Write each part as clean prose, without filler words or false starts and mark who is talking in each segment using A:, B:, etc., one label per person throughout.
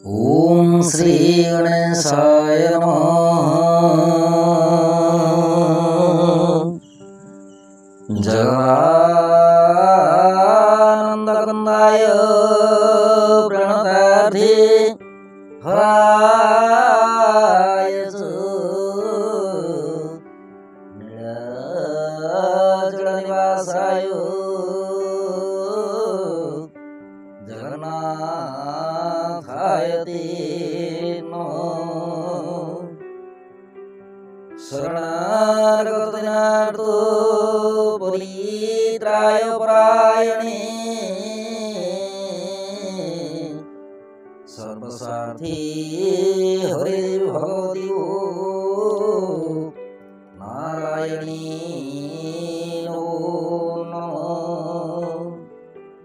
A: ओम श्री गणेशाय नमः। जगदानंदकंदाय प्रणतार्थे हराय नीलाचलनिवासाय जगन्नाथाय ते नमः। शरणागतनार्तो परित्राय परायणे सर्वसार्थी हरे भगवती ओ नारायणी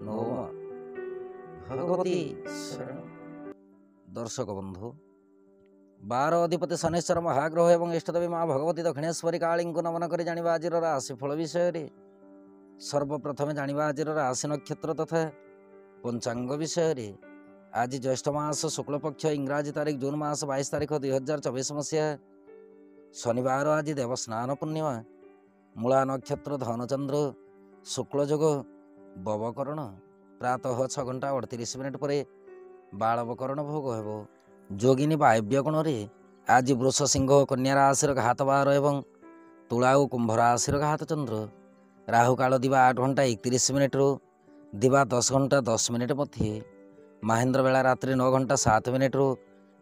A: नमः भगवती शरण। दर्शक बंधु, 12 अधिपति शनेश्वर महाग्रह एवं इष्टदेवी माँ भगवती दक्षिणेश्वरी काली को नमन कर जानिबा आजिर राशिफल विषय। सर्वप्रथमे जानिबा आजिर राशि नक्षत्र तथा पंचांग विषय। आज ज्येष्ठ मास शुक्लपक्ष इंग्राजी तारीख जून मास 22 तारीख 2024 मसीहा शनिवार। आज देवस्नान पूर्णिमा। मूला नक्षत्र धनचंद्र शुक्ल जोग बवकरण प्रातः 6 घंटा 38 मिनिट पर बालवकरण भोग हेब। जोगिनी वायव्य कोण आज वृष सिंह कन्या राशि घात 12 एवं तुला और कुंभ राशि घात चंद्र। राहु काल दिवा 8 घंटा 31 मिनिट दिवा 10 घंटा 10 मिनिट मध्य। महेंद्र बेला रात्रि 9 घंटा 7 मिनिट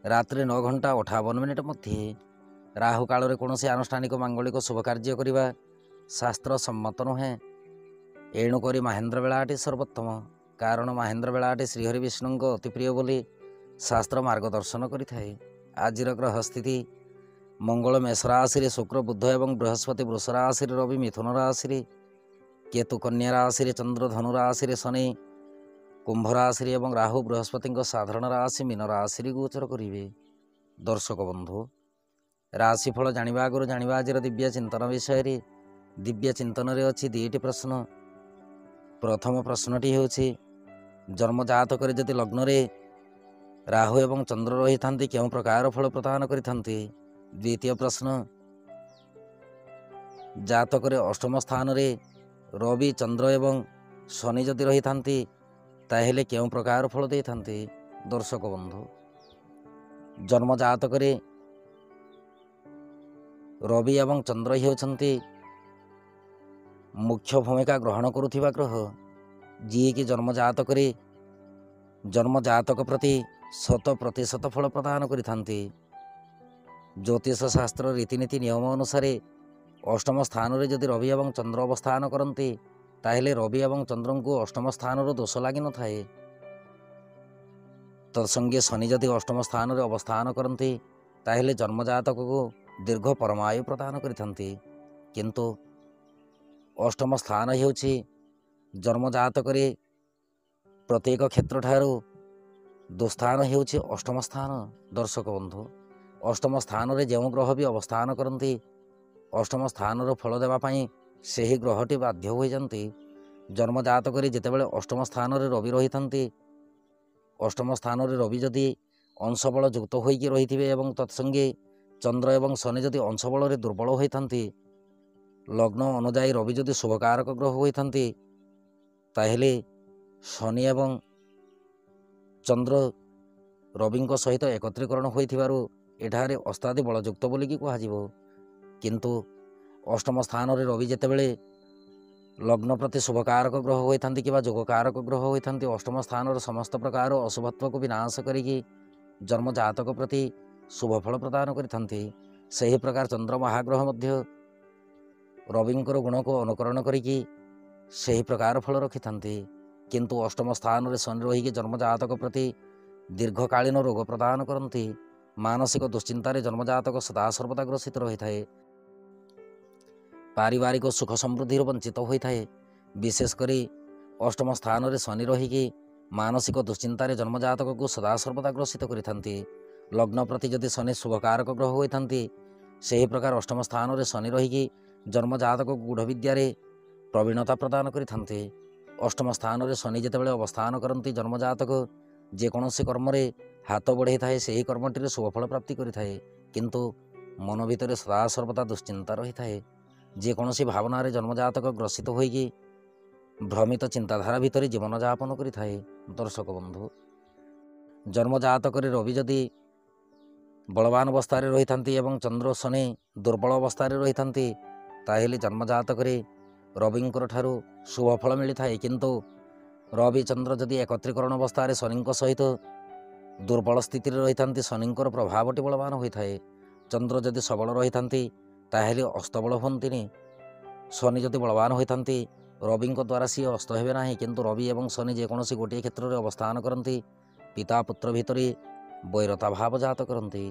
A: रात्रि 9 घंटा 58 मिनिट मध्य। राहु काल में कौन आनुष्ठानिक मांगलिक शुभ कार्य करने शास्त्र सम्मत नुहे। एणुक महेंद्र बेलाटी सर्वोत्तम, कारण महेंद्र बेलाटी श्रीहरि विष्णु अति प्रिय बोली शास्त्र मार्गदर्शन करिथाए। आजिर ग्रह स्थिति मंगल मेष राशि, शुक्र बुध एवं बृहस्पति वृष राशि, रवि मिथुन राशि, केतु कन्या राशि, चंद्र धनु राशि, शनि कुंभ राशि एवं राहु बृहस्पति साधारण राशि मीन राशि गोचर करेंगे। दर्शक बंधु, राशिफल जानिबा आगुरु जानिबा आजिर दिव्य चिंतन विषय। दिव्य चिंतन रे अच्छी 2टी प्रश्न। प्रथम प्रश्नटी होछि जन्म जातक जदि लग्न रे राहु एवं चंद्र रही था क्यों प्रकार फल प्रदान करि थांती। द्वितीय प्रश्न जातक रे अष्टम स्थान रे रवि चंद्र एवं शनि जदि रही थांती ताहेले क्यों प्रकार फल दे थांती। दर्शक बंधु, जन्म जातक रे रवि एवं चंद्र ही होछंती मुख्य भूमिका ग्रहण करुथिबा ग्रह, जी कि जन्म जातक प्रति 100% फल प्रदान करिथांती। ज्योतिष शास्त्र रीतिनीति नियम अनुसार अष्टम स्थान रे जदि रवि एवं चंद्र अवस्थान करती ताहेले रवि एवं चंद्र को अष्टम स्थान दोष लगी न थाए। तत्संगे शनि जदि अष्टम स्थान रे अवस्थान करती ताहेले जन्म जातक को दीर्घ परमायु प्रदान करिथांती। किंतु अष्टम स्थान हेउछि जन्म जातक रे प्रत्येक क्षेत्र ठारू दुस्थान हेउछि अष्टम स्थान। दर्शक बंधु, अष्टम स्थान रे जो ग्रह भी अवस्थान करती अष्टम स्थान फल देवाई से ही ग्रहटी बाध्य हो जाती। जन्म जातक जितेबाला अष्टम स्थान रे रवि रही था, अष्टम स्थान रे रवि जदि अंशबल युक्त होइकी रही एवं तत्संगे चंद्र एवं शनि जदि अंशबल रे दुर्बल होता लग्न अनुजाई रवि जदि शुभकारक ग्रह होता ताहेले शनि एवं चंद्र रवि सहित एकत्रीकरण होइथिबारु एठारे अस्तादि बलयुक्त बोलिकी कहुजिबो। किंतु अष्टम स्थान रे रवि जेतेबेले लग्न प्रति शुभकारक ग्रह होता कि जोगकारक ग्रह होता अष्टम स्थान समस्त प्रकार अशुभत्व को विनाश करिकी जन्म जातक प्रति शुभफल प्रदान करिथांती। सही प्रकार चंद्र महाग्रह मध्य रविंकर गुण को अनुकरण करिकी सही प्रकार फल रखि थांती। किंतु अष्टम स्थान रे शनि रही जन्म जातक प्रति दीर्घकालीन रोग प्रदान करती। मानसिक दुश्चिंतार जन्म जातक सदा सर्वदा ग्रसित रही थाए। पारिवारिक सुख समृद्धि वंचित होता है। विशेषकर अष्टम स्थान रे शनि रही मानसिक दुश्चिंतार जन्म जातक को सदा सर्वदा ग्रसित करिथांती। लग्न प्रति जदि शनि शुभकारक ग्रह होता से ही प्रकार अष्टम स्थान रे शनि रही जन्म जातक गूढ़ विद्यारे प्रवीणता प्रदान करिथांते। अष्टम स्थान रे शनि जेतेबेले अवस्थान करती जन्म जातक जेकोसी कर्म ହାତ ବଢ଼େଇଥାଏ ସେହି କର୍ମଟିରେ ଶୁଭଫଳ ପ୍ରାପ୍ତି କରିଥାଏ। କିନ୍ତୁ ମନ ଭିତରେ ସଦାସର୍ବଦା ଦୁଶ୍ଚିନ୍ତା ରହିଥାଏ। ଯେକୌଣସି ଭାବନାରେ ଜନ୍ମଜାତକ ଗ୍ରସିତ ହୋଇକି ଭ୍ରମିତ ଚିନ୍ତାଧାରା ଭିତରେ ଜୀବନଯାପନ କରିଥାଏ। ଦର୍ଶକ ବନ୍ଧୁ, ଜନ୍ମଜାତକରେ ରବି ଯଦି ବଳବାନ ଅବସ୍ଥାରେ ରହିଥାନ୍ତି ଏବଂ ଚନ୍ଦ୍ର ଶନି ଦୁର୍ବଳ ଅବସ୍ଥାରେ ରହିଥାନ୍ତି, ତାହେଲେ ଜନ୍ମଜାତକରେ ରବିଙ୍କର ଠାରୁ ଶୁଭଫଳ ମିଳିଥାଏ। କିନ୍ତୁ ରବି ଚନ୍ଦ୍ର ଯଦି ଏକତ୍ରୀକରଣ ଅବସ୍ଥାରେ ଶନିଙ୍କ ସହିତ ଦୁର୍ବଳ ସ୍ଥିତିରେ ରହିଥାନ୍ତି, ଶନିଙ୍କର ପ୍ରଭାବଟି ବଳବାନ ହୋଇଥାଏ। ଚନ୍ଦ୍ର ଯଦି ସବଳ ରହିଥାନ୍ତି ତାହେଲେ ଅସ୍ତବଳ ହୁଅନ୍ତିନି। ଶନି ଯଦି ବଳବାନ ହୋଇଥାନ୍ତି ରବିଙ୍କ ଦ୍ୱାରା ସିଏ ଅସ୍ତ ହେବେ ନାହିଁ। କିନ୍ତୁ ରବି ଏବଂ ଶନି ଯେକୌଣସି ଗୋଟିଏ କ୍ଷେତ୍ରରେ ଅବସ୍ଥାନ କରନ୍ତି, ପିତା ପୁତ୍ର ଭିତରେ ବୈରତା ଭାବ ଜାତ କରନ୍ତି।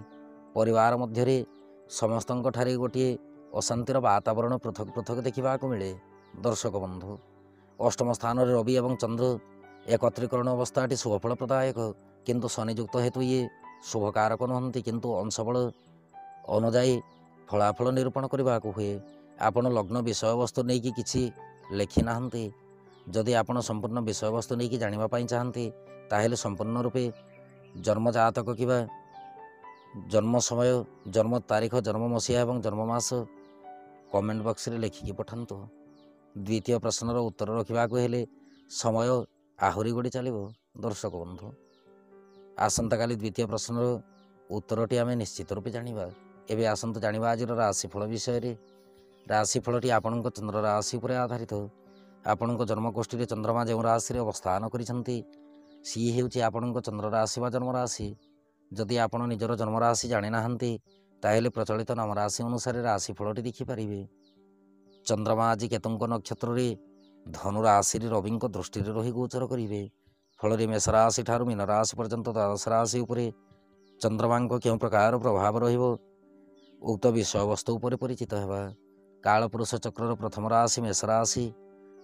A: ପରିବାର ମଧ୍ୟରେ ସମସ୍ତଙ୍କ ଠାରେ ଗୋଟିଏ ଅଶାନ୍ତିର ବାତାବରଣ ପୃଥକ ପୃଥକ ଦେଖିବାକୁ ମିଳେ। ଦର୍ଶକ ବନ୍ଧୁ, ଅଷ୍ଟମ ସ୍ଥାନରେ ରବି ଏବଂ ଚନ୍ଦ୍ର ଏକତ୍ରୀକରଣ ଅବସ୍ଥାଟି ଶୁଭଫଳ ପ୍ରଦାୟକ। କିନ୍ତୁ ଶନିଯୁକ୍ତ ହେତୁ ଇଏ ଶୁଭକାରକ ନୁହନ୍ତି। କିନ୍ତୁ ଅଂଶବଳ ଅନୁଯାୟୀ ଫଳାଫଳ ନିରୂପଣ କରିବାକୁ ହୁଏ। ଆପଣ ଲଗ୍ନ ବିଷୟବସ୍ତୁ ନେଇକି କିଛି ଲେଖି ନାହାନ୍ତି। ଯଦି ଆପଣ ସମ୍ପୂର୍ଣ୍ଣ ବିଷୟବସ୍ତୁ ନେଇକି ଜାଣିବା ପାଇଁ ଚାହାନ୍ତି, ତାହେଲେ ସମ୍ପୂର୍ଣ୍ଣ ରୂପେ ଜନ୍ମଜାତକ କିମ୍ବା ଜନ୍ମ ସମୟ, ଜନ୍ମ ତାରିଖ, ଜନ୍ମ ମସିହା ଏବଂ ଜନ୍ମ ମାସ କମେଣ୍ଟ ବକ୍ସରେ ଲେଖିକି ପଠାନ୍ତୁ। ଦ୍ୱିତୀୟ ପ୍ରଶ୍ନର ଉତ୍ତର ରଖିବାକୁ ହେଲେ ସମୟ ଆହୁରି ଗୋଡ଼ି ଚାଲିବ। ଦର୍ଶକ ବନ୍ଧୁ, ଆସନ୍ତାକାଲି ଦ୍ୱିତୀୟ ପ୍ରଶ୍ନର ଉତ୍ତରଟି ଆମେ ନିଶ୍ଚିତ ରୂପେ ଜାଣିବା। ଏବେ ଆସନ୍ତୁ ଜାଣିବା ଆଜିର ରାଶିଫଳ ବିଷୟରେ। ରାଶିଫଳଟି ଆପଣଙ୍କ ଚନ୍ଦ୍ର ରାଶି ଉପରେ ଆଧାରିତ। ଆପଣଙ୍କ ଜନ୍ମଗୋଷ୍ଠୀରେ ଚନ୍ଦ୍ରମା ଯେଉଁ ରାଶିରେ ଅବସ୍ଥାନ କରିଛନ୍ତି, ସିଏ ହେଉଛି ଆପଣଙ୍କ ଚନ୍ଦ୍ର ରାଶି ବା ଜନ୍ମରାଶି। ଯଦି ଆପଣ ନିଜର ଜନ୍ମରାଶି ଜାଣିନାହାନ୍ତି, ତାହେଲେ ପ୍ରଚଳିତ ନାମ ରାଶି ଅନୁସାରେ ରାଶିଫଳଟି ଦେଖିପାରିବେ। ଚନ୍ଦ୍ରମା ଆଜି କେତୁଙ୍କ ନକ୍ଷତ୍ରରେ ଧନୁ ରାଶିରେ ରବିଙ୍କ ଦୃଷ୍ଟିରେ ରହି ଗୋଚର କରିବେ। ଫଳରେ ମେଷ ରାଶି ଠାରୁ ମୀନ ରାଶି ପର୍ଯ୍ୟନ୍ତ ଦ୍ୱାଦଶ ରାଶି ଉପରେ ଚନ୍ଦ୍ରମାଙ୍କ କେଉଁ ପ୍ରକାର ପ୍ରଭାବ ରହିବ, ଉକ୍ତ ବିଷୟବସ୍ତୁ ଉପରେ ପରିଚିତ ହେବା। କାଳପୁରୁଷ ଚକ୍ରର ପ୍ରଥମ ରାଶି ମେଷ ରାଶି।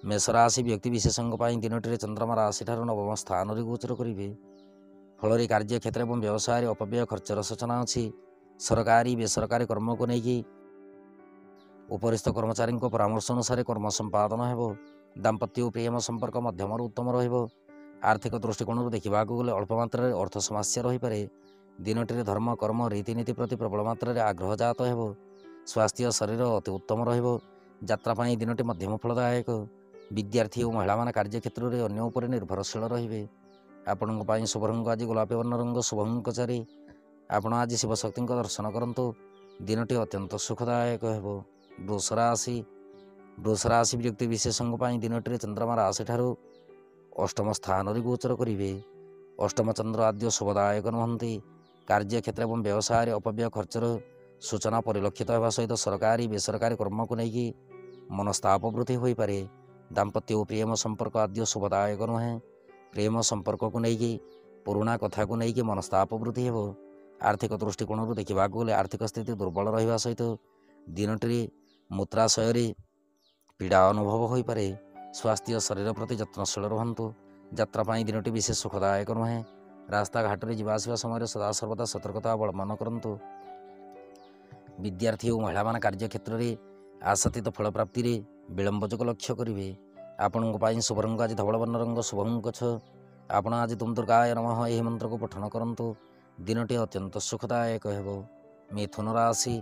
A: ମେଷ ରାଶି ବ୍ୟକ୍ତିବିଶେଷଙ୍କ ପାଇଁ ଦିନଟିରେ ଚନ୍ଦ୍ରମା ରାଶି ଠାରୁ ନବମ ସ୍ଥାନରେ ଗୋଚର କରିବେ। ଫଳରେ କାର୍ଯ୍ୟକ୍ଷେତ୍ର ଏବଂ ବ୍ୟବସାୟରେ ଅପବ୍ୟୟ ଖର୍ଚ୍ଚର ସୂଚନା ଅଛି। ସରକାରୀ ବେସରକାରୀ କର୍ମକୁ ନେଇକି ଉପରିସ୍ଥ କର୍ମଚାରୀଙ୍କ ପରାମର୍ଶ ଅନୁସାରେ କର୍ମ ସମ୍ପାଦନ ହେବ। ଦାମ୍ପତ୍ୟ ଓ ପ୍ରେମ ସମ୍ପର୍କ ମଧ୍ୟମରୁ ଉତ୍ତମ ରହିବ। ଆର୍ଥିକ ଦୃଷ୍ଟିକୋଣରୁ ଦେଖିବାକୁ ଗଲେ ଅଳ୍ପ ମାତ୍ରାରେ ଅର୍ଥ ସମସ୍ୟା ରହିପାରେ। ଦିନଟିରେ ଧର୍ମ, କର୍ମ, ରୀତିନୀତି ପ୍ରତି ପ୍ରବଳ ମାତ୍ରାରେ ଆଗ୍ରହ ଜାତ ହେବ। ସ୍ୱାସ୍ଥ୍ୟ ଶରୀର ଅତି ଉତ୍ତମ ରହିବ। ଯାତ୍ରା ପାଇଁ ଦିନଟି ମଧ୍ୟମ ଫଳଦାୟକ। ବିଦ୍ୟାର୍ଥୀ ଓ ମହିଳାମାନେ କାର୍ଯ୍ୟକ୍ଷେତ୍ରରେ ଅନ୍ୟ ଉପରେ ନିର୍ଭରଶୀଳ ରହିବେ। ଆପଣଙ୍କ ପାଇଁ ଶୁଭ ରଙ୍ଗ ଆଜି ଗୋଲାପୀ ବର୍ଣ୍ଣ ରଙ୍ଗ, ଶୁଭ ଅଙ୍କ 4। ଆପଣ ଆଜି ଶିବଶକ୍ତିଙ୍କ ଦର୍ଶନ କରନ୍ତୁ। ଦିନଟି ଅତ୍ୟନ୍ତ ସୁଖଦାୟକ ହେବ। ବୃଷ ରାଶି। ବୃଷ ରାଶି ବ୍ୟକ୍ତି ବିଶେଷଙ୍କ ପାଇଁ ଦିନଟିରେ ଚନ୍ଦ୍ରମା ରାଶି ଠାରୁ ଅଷ୍ଟମ ସ୍ଥାନରେ ଗୋଚର କରିବେ। ଅଷ୍ଟମ ଚନ୍ଦ୍ର ଆଦ୍ୟ ଶୁଭଦାୟକ ନୁହନ୍ତି। କାର୍ଯ୍ୟକ୍ଷେତ୍ର ଏବଂ ବ୍ୟବସାୟରେ ଅପବ୍ୟୟ ଖର୍ଚ୍ଚର ସୂଚନା ପରିଲକ୍ଷିତ ହେବା ସହିତ ସରକାରୀ ବେସରକାରୀ କର୍ମକୁ ନେଇକି ମନସ୍ତାପ ବୃଦ୍ଧି ହୋଇପାରେ। ଦାମ୍ପତ୍ୟ ଓ ପ୍ରେମ ସମ୍ପର୍କ ଆଦ୍ୟ ଶୁଭଦାୟକ ନୁହେଁ। ପ୍ରେମ ସମ୍ପର୍କକୁ ନେଇକି ପୁରୁଣା କଥାକୁ ନେଇକି ମନସ୍ତାପ ବୃଦ୍ଧି ହେବ। ଆର୍ଥିକ ଦୃଷ୍ଟିକୋଣରୁ ଦେଖିବାକୁ ଗଲେ ଆର୍ଥିକ ସ୍ଥିତି ଦୁର୍ବଳ ରହିବା ସହିତ ଦିନଟିରେ ମୂତ୍ରାଶୟରେ ପୀଡ଼ା ଅନୁଭବ ହୋଇପାରେ। ସ୍ୱାସ୍ଥ୍ୟ ଶରୀର ପ୍ରତି ଯତ୍ନଶୀଳ ରୁହନ୍ତୁ। ଯାତ୍ରା ପାଇଁ ଦିନଟି ବିଶେଷ ସୁଖଦାୟକ ନୁହେଁ। ରାସ୍ତାଘାଟରେ ଯିବା ଆସିବା ସମୟରେ ସଦାସର୍ବଦା ସତର୍କତା ଅବଲମ୍ବନ କରନ୍ତୁ। ବିଦ୍ୟାର୍ଥୀ ଓ ମହିଳାମାନେ କାର୍ଯ୍ୟକ୍ଷେତ୍ରରେ ଆଶାତୀତ ଫଳ ପ୍ରାପ୍ତିରେ ବିଳମ୍ବ ଯୋଗ ଲକ୍ଷ୍ୟ କରିବେ। ଆପଣଙ୍କ ପାଇଁ ଶୁଭ ରଙ୍ଗ ଆଜି ଧବଳ ବର୍ଣ୍ଣ ରଙ୍ଗ, ଶୁଭ ଅଙ୍କ 6। ଆପଣ ଆଜି ତୁମ୍ ଦୁର୍ଗାୟ ନମଃ ଏହି ମନ୍ତ୍ରକୁ ପଠନ କରନ୍ତୁ। ଦିନଟି ଅତ୍ୟନ୍ତ ସୁଖଦାୟକ ହେବ। ମିଥୁନ ରାଶି।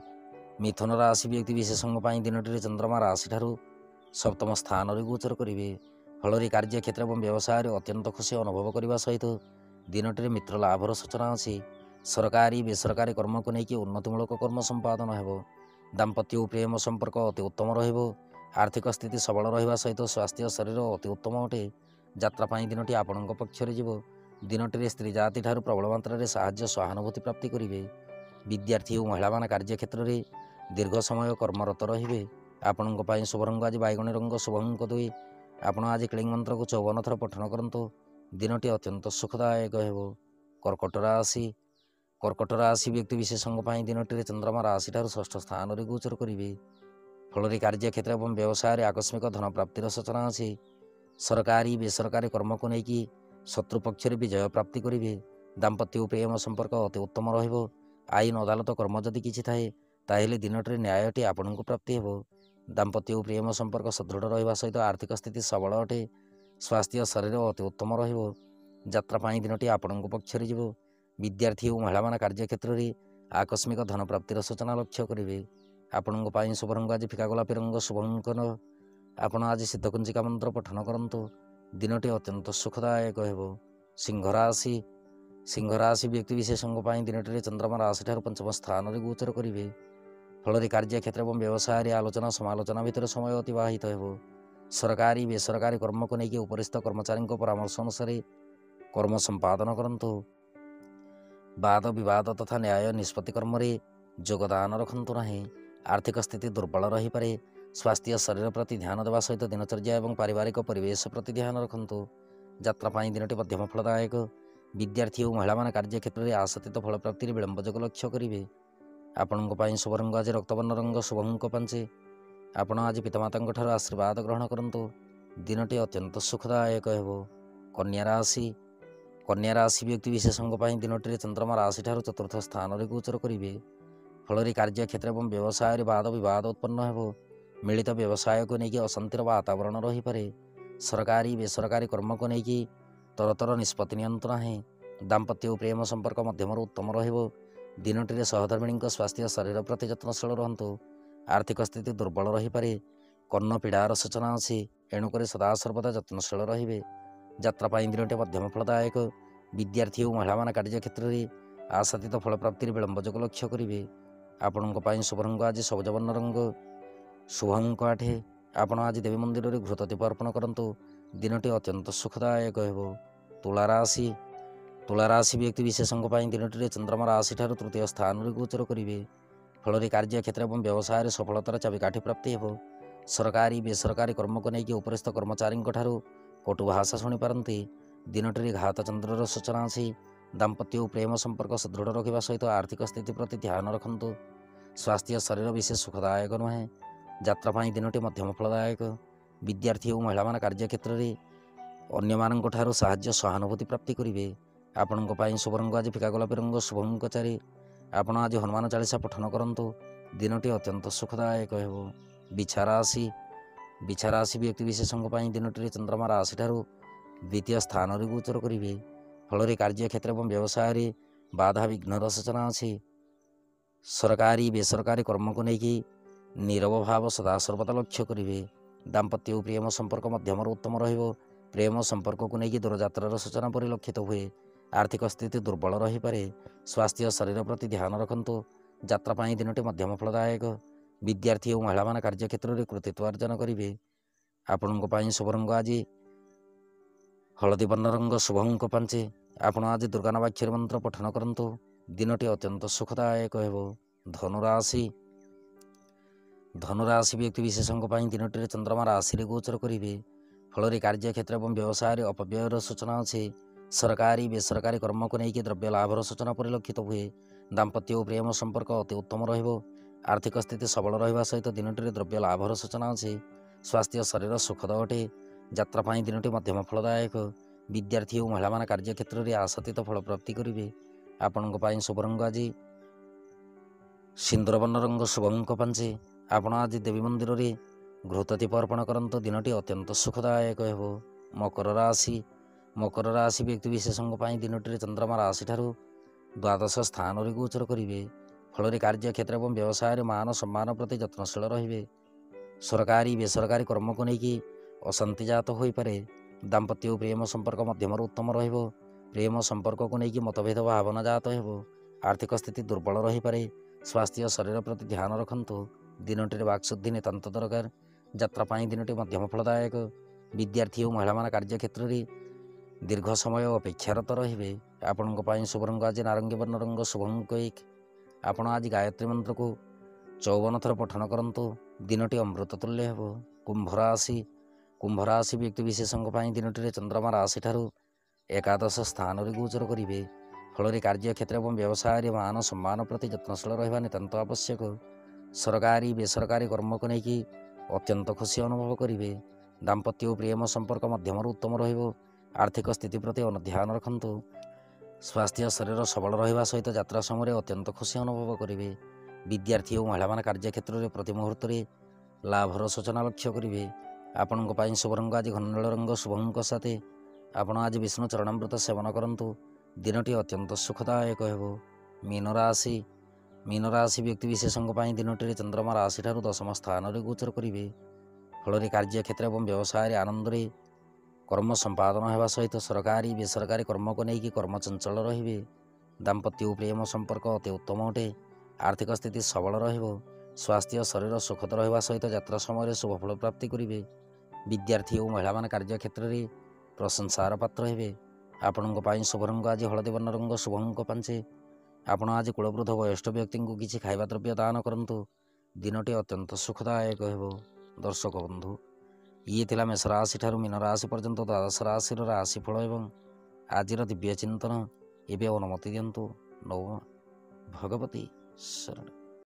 A: ମିଥୁନ ରାଶି ବ୍ୟକ୍ତି ବିଶେଷଙ୍କ ପାଇଁ ଦିନଟିରେ ଚନ୍ଦ୍ରମା ରାଶି ଠାରୁ ସପ୍ତମ ସ୍ଥାନରେ ଗୋଚର କରିବେ। ଫଳରେ କାର୍ଯ୍ୟକ୍ଷେତ୍ର ଏବଂ ବ୍ୟବସାୟରେ ଅତ୍ୟନ୍ତ ଖୁସି ଅନୁଭବ କରିବା ସହିତ ଦିନଟିରେ ମିତ୍ର ଲାଭର ସୂଚନା ଅଛି। ସରକାରୀ ବେସରକାରୀ କର୍ମକୁ ନେଇକି ଉନ୍ନତିମୂଳକ କର୍ମ ସମ୍ପାଦନ ହେବ। ଦାମ୍ପତ୍ୟ ଓ ପ୍ରେମ ସମ୍ପର୍କ ଅତି ଉତ୍ତମ ରହିବ। ଆର୍ଥିକ ସ୍ଥିତି ସବଳ ରହିବା ସହିତ ସ୍ୱାସ୍ଥ୍ୟ ଶରୀର ଅତି ଉତ୍ତମ ଅଟେ। ଯାତ୍ରା ପାଇଁ ଦିନଟି ଆପଣଙ୍କ ପକ୍ଷରେ ଯିବ। ଦିନଟିରେ ସ୍ତ୍ରୀ ଜାତି ଠାରୁ ପ୍ରବଳ ମାତ୍ରାରେ ସାହାଯ୍ୟ ସହାନୁଭୂତି ପ୍ରାପ୍ତି କରିବେ। ବିଦ୍ୟାର୍ଥୀ ଓ ମହିଳାମାନେ କାର୍ଯ୍ୟକ୍ଷେତ୍ରରେ ଦୀର୍ଘ ସମୟ କର୍ମରତ ରହିବେ। ଆପଣଙ୍କ ପାଇଁ ଶୁଭ ରଙ୍ଗ ଆଜି ବାଇଗଣୀ ରଙ୍ଗ, ଶୁଭ ଅଙ୍କ 2। ଆପଣ ଆଜି କ୍ଲିଂ ମନ୍ତ୍ରକୁ 54 ଥର ପଠନ କରନ୍ତୁ। ଦିନଟି ଅତ୍ୟନ୍ତ ସୁଖଦାୟକ ହେବ। କର୍କଟ ରାଶି। କର୍କଟ ରାଶି ବ୍ୟକ୍ତି ବିଶେଷଙ୍କ ପାଇଁ ଦିନଟିରେ ଚନ୍ଦ୍ରମା ରାଶି ଠାରୁ ଷଷ୍ଠ ସ୍ଥାନରେ ଗୋଚର କରିବେ। ଫଳରେ କାର୍ଯ୍ୟକ୍ଷେତ୍ର ଏବଂ ବ୍ୟବସାୟରେ ଆକସ୍ମିକ ଧନ ପ୍ରାପ୍ତିର ସୂଚନା ଅଛି। ସରକାରୀ ବେସରକାରୀ କର୍ମକୁ ନେଇକି ଶତ୍ରୁ ପକ୍ଷରେ ବିଜୟ ପ୍ରାପ୍ତି କରିବେ। ଦାମ୍ପତ୍ୟ ଓ ପ୍ରେମ ସମ୍ପର୍କ ଅତି ଉତ୍ତମ ରହିବ। ଆଇନ ଅଦାଲତ କର୍ମ ଯଦି କିଛି ଥାଏ, ତାହେଲେ ଦିନଟିରେ ନ୍ୟାୟଟି ଆପଣଙ୍କୁ ପ୍ରାପ୍ତି ହେବ। ଦାମ୍ପତ୍ୟ ଓ ପ୍ରେମ ସମ୍ପର୍କ ସୁଦୃଢ଼ ରହିବା ସହିତ ଆର୍ଥିକ ସ୍ଥିତି ସବଳ ଅଟେ। ସ୍ୱାସ୍ଥ୍ୟ ଶରୀର ଅତି ଉତ୍ତମ ରହିବ। ଯାତ୍ରା ପାଇଁ ଦିନଟି ଆପଣଙ୍କ ପକ୍ଷରେ ଯିବ। विद्यार्थी और महिला मान कार्यक्षेत्र में आकस्मिक धन प्राप्तिर सूचना लक्ष्य करेंगे। आपण शुभ रंग आज फिका गोलापी रंग शुभंकर। आपण आज सिद्धकुंजिका मंत्र पठन करूँ। दिनटी अत्यंत सुखदायक हो। सिंह राशि व्यक्ति विशेष दिनटी चंद्रमा राशि ठार पंचम स्थान में गोचर करेंगे। फल कार्य क्षेत्र और व्यवसाय आलोचना समालोचना भितर समय अतिवाहित हो। सरकारी बेसरकारी कर्म को लेकिन उपरिस्थ कर्मचारी परामर्श अनुसार कर्म संपादन करूँ। वाद विवाद तथा न्याय निष्पत्ति कर्म योगदान रखु ना। आर्थिक स्थिति दुर्बल रही पारे। स्वास्थ्य शरीर प्रति ध्यान देवा सहित दिनचर्या और पारिवारिक परिवेश प्रति ध्यान रखु। यात्रा दिनटी मध्यम फलदायक। विद्यार्थी और महिला मान कार्यक्षेत्र में आशातीत फल प्राप्ति विलंब जोग लक्ष्य करेंगे। आपण शुभ रंग आज रक्तवर्ण रंग शुभंक 5। आपण आज पितामाता आशीर्वाद ग्रहण करूँ। दिनटी अत्यंत सुखदायक हो। कन्या राशि व्यक्ति विशेष दिनटी चंद्रमा राशि ठार चतुर्थ स्थान में गोचर करेंगे। फल कार्यक्षेत्र और व्यवसाय वाद विवाद उत्पन्न हो। मिलित व्यवसाय को लेकिन अशांतिर वातावरण रही पारे। सरकारी बेसरकारी कर्म को लेकिन तरतर निष्पत्ति नियंत्रण है। दाम्पत्य और प्रेम संपर्क मध्यम उत्तम रहिबो। दिनटी सहधर्मिणी स्वास्थ्य शरीर प्रति यत्नशील रहतु। आर्थिक स्थिति दुर्बल रही पारे। कर्ण पीड़ार सूचना अच्छी। एणुक सदा सर्वदा यत्नशील रहिबे। यात्रा दिनटी मध्यम फलदायक। विद्यार्थी और महिला मान कार्यक्षेत्र में आशातीत फल प्राप्ति विलंब जोग लक्ष्य करेंगे। आपण शुभ रंग आज सबुजवर्ण रंग शुभंक 8। आपण आज देवी मंदिर में घृतदीप अर्पण करूँ। दिनटी अत्यंत सुखदायक हो। तुला राशि व्यक्ति विशेष दिनटी चंद्रमा राशि ठार तृतीय स्थान में गोचर करेंगे। फल कार्यक्षेत्र और व्यवसाय सफलतार चाबिकाठी प्राप्ति हो। सरकारी बेसरकारी कर्म को लेकिन उपरिस्थ कर्मचारी कटु भाषा शुणिपारती। दिनटी घात चंद्रर सूचना अच्छी। दाम्पत्य और प्रेम संपर्क सुदृढ़ रखा सहित आर्थिक स्थिति प्रति ध्यान रखु। स्वास्थ्य शरीर विशेष सुखदायक नुहे। यात्रा दिनटी मध्यम फलदायक। विद्यार्थी और महिला मान कार्यक्षेत्र में अन्य मानू साहाय्य सहानुभूति प्राप्ति करेंगे। आपण शुभ रंग आज फिका गोलापी रंग शुभंक 4। आपण आज हनुमान चालीसा पठन करूँ। दिनटी अत्यंत सुखदायक हो। बिछा राशि व्यक्ति विशेष दिनटी चंद्रमा राशि ठार द्वितीय स्थान में गोचर करेंगे। फल कार्यक्षेत्र और व्यवसाय बाधा विघ्नर सूचना अच्छी। सरकारी बेसरकारी कर्म को लेकिन नीरव भाव सदा सर्वदा लक्ष्य करेंगे। दाम्पत्य और प्रेम संपर्क मध्यम उत्तम रहिबो। प्रेम संपर्क को लेकिन दूरयात्रार सूचना परिलक्षित हुए। आर्थिक स्थिति दुर्बल रही पारे। स्वास्थ्य शरीर प्रति ध्यान रखु। यात्रा दिनटी मध्यम फलदायक। विद्यार्थी और महिला मान कार्यक्षेत्र में कृतित्व अर्जन करेंगे। आपण शुभ रंग आज हलदी वर्ण रंग शुभंक 5। आपण आज दुर्गा नामाक्षरी मंत्र पठन करूँ। दिनटी अत्यंत सुखदायक हो। धनुराशि व्यक्ति विशेष दिनटी चंद्रमा राशि में गोचर करेंगे। फल कार्यक्षेत्र और व्यवसाय अपव्ययर सूचना अच्छी। सरकारी बेसरकारी कर्म को लेकिन द्रव्य लाभर सूचना परिलक्षित हुए। दाम्पत्य और प्रेम संपर्क अति उत्तम रहिबो। आर्थिक स्थिति सबल रहिबा सहित दिनटी द्रव्य लाभर सूचना अच्छी। स्वास्थ्य शरीर सुखद अटे। यात्रा दिनटी मध्यम फलदायक। विद्यार्थी और महिला मान कार्यक्षेत्र में आशातीत फल प्राप्ति करेंगे। आपण शुभ रंग आज सिंदूर वर्ण रंग शुभंक 5। आपण आज देवी मंदिर में घृतदीप अर्पण करूँ। दिनटी अत्यंत सुखदायक हो। मकर राशि व्यक्ति विशेष दिनटी चंद्रमा राशि ठार द्वादश स्थान में गोचर करेंगे। फल कार्यक्षेत्र और व्यवसाय मान सम्मान प्रति यत्नशील रहिबे। सरकारी बेसरकारी कर्म को लेकिन अशांति जात हो पारे। दाम्पत्य और प्रेम संपर्क मध्यम उत्तम रहिबो। प्रेम संपर्क को लेकिन मतभेद भावना जात हो। आर्थिक स्थिति दुर्बल रही पारे। स्वास्थ्य शरीर प्रति ध्यान रखु। दिनटी वाक्शुद्धि नितांत दरकार। यात्रा दिनटी मध्यम फलदायक। विद्यार्थी और महिला मान कार्यक्षेत्र में दीर्घ समय अपेक्षारत रहिबे। आपण शुभ रंग आज नारंगी वर्ण रंग शुभंक 1। आपण आज गायत्री मंत्र को 54 थर पठन करूँ। दिनटी अमृत तुल्य हो। कुंभ राशि व्यक्ति विशेष दिनटी चंद्रमा राशि ठार एकादश स्थान में गोचर करेंगे। फल कार्यक्षेत्र और व्यवसाय मान सम्मान प्रति यत्नशील रहिबा नितांत आवश्यक। सरकारी बेसरकारी कर्म को लेकिन अत्यंत खुशी अनुभव करेंगे। दाम्पत्य और प्रेम संपर्क मध्यम उत्तम रहिबो। आर्थिक स्थिति प्रति ध्यान रखु। स्वास्थ्य शरीर सबल रहिबा सहित यात्रा समय अत्यंत खुशी अनुभव करेंगे। विद्यार्थी और महिला मान कार्यक्षेत्र में प्रति मुहूर्त लाभर सूचना लक्ष्य करेंगे। आपण शुभ रंग आज घननील रंग शुभंक 7। आपण आज विष्णु चरणामृत सेवन करूँ। ଦିନଟି ଅତ୍ୟନ୍ତ ସୁଖଦାୟକ ହେବ। ମୀନ ରାଶି ବ୍ୟକ୍ତିବିଶେଷଙ୍କ ପାଇଁ ଦିନଟିରେ ଚନ୍ଦ୍ରମା ରାଶିଠାରୁ 10ମ ସ୍ଥାନରେ ଗୋଚର କରିବେ। ଫଳରେ କାର୍ଯ୍ୟକ୍ଷେତ୍ର ଏବଂ ବ୍ୟବସାୟରେ ଆନନ୍ଦରେ କର୍ମ ସମ୍ପାଦନ ହେବା ସହିତ ସରକାରୀ ବେସରକାରୀ କର୍ମକୁ ନେଇକି କର୍ମଚଞ୍ଚଳ ରହିବେ। ଦାମ୍ପତ୍ୟ ଓ ପ୍ରେମ ସମ୍ପର୍କ ଅତି ଉତ୍ତମ ଅଟେ। ଆର୍ଥିକ ସ୍ଥିତି ସବଳ ରହିବ। ସ୍ୱାସ୍ଥ୍ୟ ଶରୀର ସୁଖଦ ରହିବା ସହିତ ଯାତ୍ରା ସମୟରେ ଶୁଭଫଳ ପ୍ରାପ୍ତି କରିବେ। ବିଦ୍ୟାର୍ଥୀ ଓ ମହିଳାମାନେ କାର୍ଯ୍ୟକ୍ଷେତ୍ରରେ ପ୍ରଶଂସାର ପାତ୍ର ହେବେ। ଆପଣଙ୍କ ପାଇଁ ଶୁଭ ରଙ୍ଗ ଆଜି ହଳଦୀ ବର୍ଣ୍ଣ ରଙ୍ଗ, ଶୁଭ ଅଙ୍କ 5। ଆପଣ ଆଜି କୁଳବୃଦ୍ଧ ବୟସ୍କ ବ୍ୟକ୍ତିଙ୍କୁ କିଛି ଖାଇବା ଦ୍ରବ୍ୟ ଦାନ କରନ୍ତୁ। ଦିନଟି ଅତ୍ୟନ୍ତ ସୁଖଦାୟକ ହେବ। ଦର୍ଶକ ବନ୍ଧୁ, ଇଏ ଥିଲା ମେଷ ରାଶି ଠାରୁ ମୀନ ରାଶି ପର୍ଯ୍ୟନ୍ତ ଦ୍ୱାଦଶ ରାଶିର ରାଶିଫଳ ଏବଂ ଆଜିର ଦିବ୍ୟ ଚିନ୍ତନ। ଏବେ ଅନୁମତି ଦିଅନ୍ତୁ। ନମଃ ଭଗବତୀ ଶରଣ।